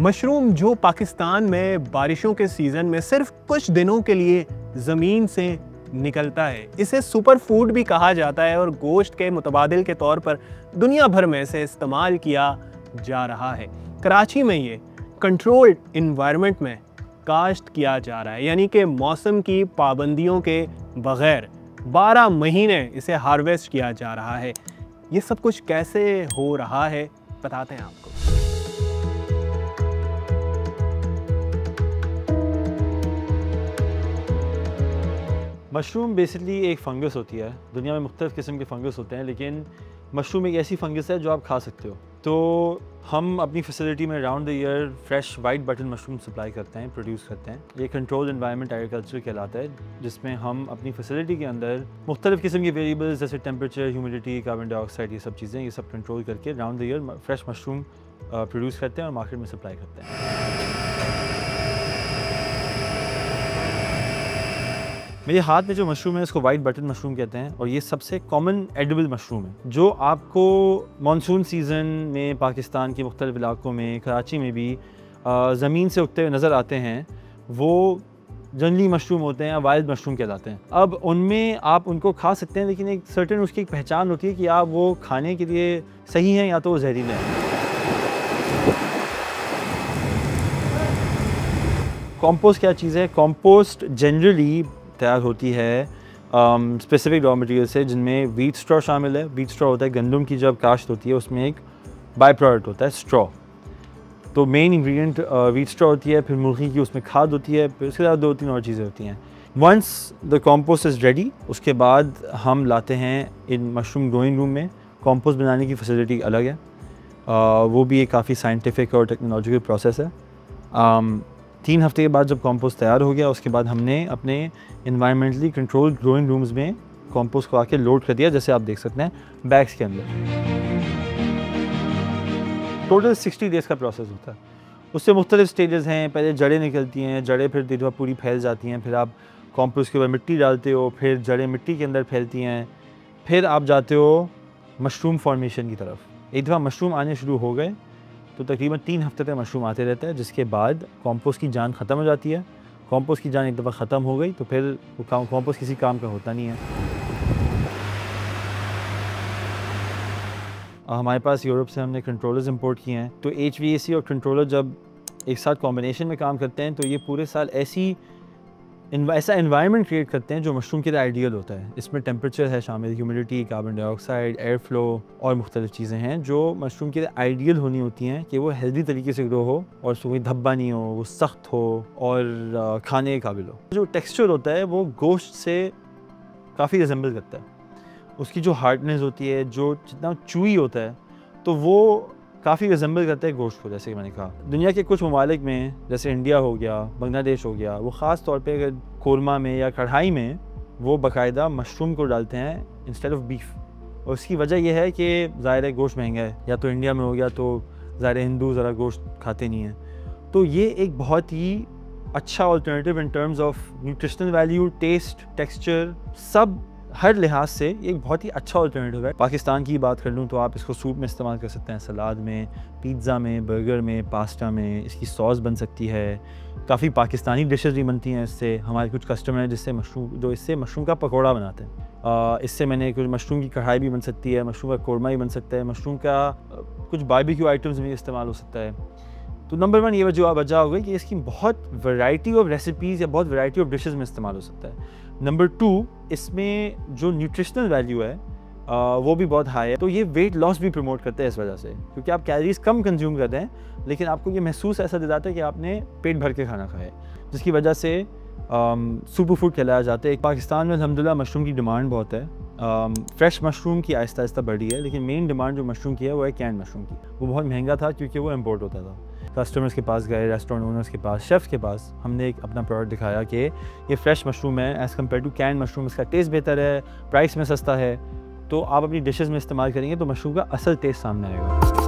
Mushroom जो पाकिस्तान में बारिशों के सीज़न में सिर्फ कुछ दिनों के लिए ज़मीन से निकलता है, इसे सुपर फूड भी कहा जाता है और गोश्त के मुतबादिल के तौर पर दुनिया भर में इसे इस्तेमाल किया जा रहा है। कराची में ये कंट्रोल्ड इन्वायरमेंट में काश्त किया जा रहा है, यानी कि मौसम की पाबंदियों के बग़ैर 12 महीने इसे हार्वेस्ट किया जा रहा है। ये सब कुछ कैसे हो रहा है बताते हैं आपको। मशरूम बेसिकली एक फ़ंगस होती है। दुनिया में मुख्तलिफ़ किस्म के फ़ंगस होते हैं, लेकिन मशरूम एक ऐसी फ़ंगस है जो आप खा सकते हो। तो हम अपनी फैसिलिटी में round the year fresh white button mushroom supply करते हैं, प्रोड्यूस करते हैं। ये कंट्रोल्ड एनवायरनमेंट एग्रीकल्चर कहलाता है, जिसमें हम अपनी फैसिलिटी के अंदर मुख्तलिफ़ किस्म की वेरिएबल्स जैसे टेम्परेचर, ह्यूमिडिटी, कार्बन डाइऑक्साइड, ये सब चीज़ें, ये सब कंट्रोल करके round the year fresh mushroom produce करते हैं और मार्केट में सप्लाई करते हैं। मेरे हाथ में जो मशरूम है इसको वाइट बटन मशरूम कहते हैं और ये सबसे कॉमन एडिबल मशरूम है जो आपको मानसून सीज़न में पाकिस्तान के मुख्तलिफ इलाकों में, कराची में भी ज़मीन से उगते हुए नज़र आते हैं। वो जंगली मशरूम होते हैं या वाइल्ड मशरूम कहलाते हैं। अब उनमें आप उनको खा सकते हैं, लेकिन एक सर्टेन उसकी एक पहचान होती है कि आप वो खाने के लिए सही हैं या तो वो जहरीले हैं। कॉम्पोस्ट क्या चीज़ है? कॉम्पोस्ट जनरली तैयार होती है स्पेसिफिक रॉ मटेरियल से, जिनमें व्हीट स्ट्रॉ शामिल है। व्हीट स्ट्रॉ होता है गंदम की जब काश्त होती है उसमें एक बाय प्रोडक्ट होता है स्ट्रॉ। तो मेन इंग्रेडिएंट व्हीट स्ट्रॉ होती है, फिर मुर्गी की उसमें खाद होती है, फिर उसके बाद 2-3 और चीज़ें होती हैं। Once the compost is ready, उसके बाद हम लाते हैं इन मशरूम ग्रोइंग रूम में। कॉम्पोस्ट बनाने की फैसिलिटी अलग है, वो भी एक काफ़ी साइंटिफिक और टेक्नोलॉजिकल प्रोसेस है। 3 हफ्ते के बाद जब कॉम्पोस्ट तैयार हो गया, उसके बाद हमने अपने इन्वायरमेंटली कंट्रोल्ड ग्रोइंग रूम्स में कॉम्पोस्ट को आके लोड कर दिया, जैसे आप देख सकते हैं बैग्स के अंदर। टोटल 60 डेज़ का प्रोसेस होता है। उससे मुख्तलिफ स्टेजेस हैं। पहले जड़ें निकलती हैं, जड़ें फिर धीरे पूरी फैल जाती हैं, फिर आप कॉम्पोस्ट के ऊपर मिट्टी डालते हो, फिर जड़ें मिट्टी के अंदर फैलती हैं, फिर आप जाते हो मशरूम फॉर्मेशन की तरफ। एक दफ़ा मशरूम आने शुरू हो गए तो तकरीबन 3 हफ्ते तक मशरूम आते रहता है, जिसके बाद कॉम्पोस्ट की जान ख़त्म हो जाती है। कॉम्पोस्ट की जान एक दफ़ा ख़त्म हो गई तो फिर वो कॉम्पोस्ट किसी काम का होता नहीं है। हमारे पास यूरोप से हमने कंट्रोलर्स इंपोर्ट किए हैं। तो HVAC और कंट्रोलर जब एक साथ कॉम्बिनेशन में काम करते हैं तो ये पूरे साल ऐसा एनवायरनमेंट क्रिएट करते हैं जो मशरूम के लिए आइडियल होता है। इसमें टेम्परेचर है शामिल, humidity, carbon dioxide, air flow और मुख्तलिफ चीज़ें हैं जो मशरूम के लिए आइडियल होनी होती हैं कि वो हेल्दी तरीके से ग्रो हो और उसको कोई धब्बा नहीं हो, वो सख्त हो और खाने के काबिल हो। जो टेक्सचर होता है वो गोश्त से काफ़ी रिजेंबल करता है। उसकी जो हार्डनेस होती है, जो जितना चूई होता है, तो वो काफ़ी रिजेंबल करता है गोश्त को। जैसे कि मैंने कहा, दुनिया के कुछ ममालिक में जैसे इंडिया हो गया, बांग्लादेश हो गया, वो ख़ास तौर पे अगर कोरमा में या कढ़ाई में वो बाकायदा मशरूम को डालते हैं इंस्टेड ऑफ बीफ। और उसकी वजह यह है कि ज़ाहिर है गोश्त महंगा है, या तो इंडिया में हो गया तो ज़ाहिर हिंदू ज़रा गोश्त खाते नहीं हैं। तो ये एक बहुत ही अच्छा alternative in terms of nutritional value, taste, texture, सब हर लिहाज से ये एक बहुत ही अच्छा अल्टरनेटिव है। पाकिस्तान की बात कर लूँ तो आप इसको सूप में इस्तेमाल कर सकते हैं, सलाद में, पिज़्ज़ा में, बर्गर में, पास्ता में। इसकी सॉस बन सकती है। काफ़ी पाकिस्तानी डिशेस भी बनती हैं इससे। हमारे कुछ कस्टमर हैं इससे मशरूम का पकौड़ा बनाते हैं। इससे मैंने कुछ मशरूम की कढ़ाई भी बन सकती है, मशरूम का कोरमा भी बन सकता है, मशरूम का कुछ बारबेक्यू आइटम्स में इस्तेमाल हो सकता है। तो नंबर 1 ये वजह हो गई कि इसकी बहुत वैरायटी ऑफ रेसिपीज़ या बहुत वैरायटी ऑफ डिशेस में इस्तेमाल हो सकता है। नंबर 2, इसमें जो न्यूट्रिशनल वैल्यू है वो भी बहुत हाई है। तो ये वेट लॉस भी प्रमोट करता है इस वजह से, क्योंकि आप कैलोरीज कम कंज्यूम करते हैं लेकिन आपको ये महसूस ऐसा दिलाता है कि आपने पेट भर के खाना खाया है, जिसकी वजह से सुपर फूड कहलाया जाता है। पाकिस्तान में अल्हम्दुलिल्लाह मशरूम की डिमांड बहुत है। फ्रेश मशरूम की आहिस्ता आहिस्ता बढ़ी है, लेकिन मेन डिमांड जो मशरूम की है वो है कैन मशरूम की। वो बहुत महंगा था क्योंकि वो इम्पोर्ट होता था। कस्टमर्स के पास गए, रेस्टोरेंट ओनर्स के पास, शेफ़्स के पास, हमने एक अपना प्रोडक्ट दिखाया कि ये फ्रेश मशरूम है as compare to can mushroom. इसका टेस्ट बेहतर है, प्राइस में सस्ता है। तो आप अपनी डिशेज़ में इस्तेमाल करेंगे तो मशरूम का असल टेस्ट सामने आएगा।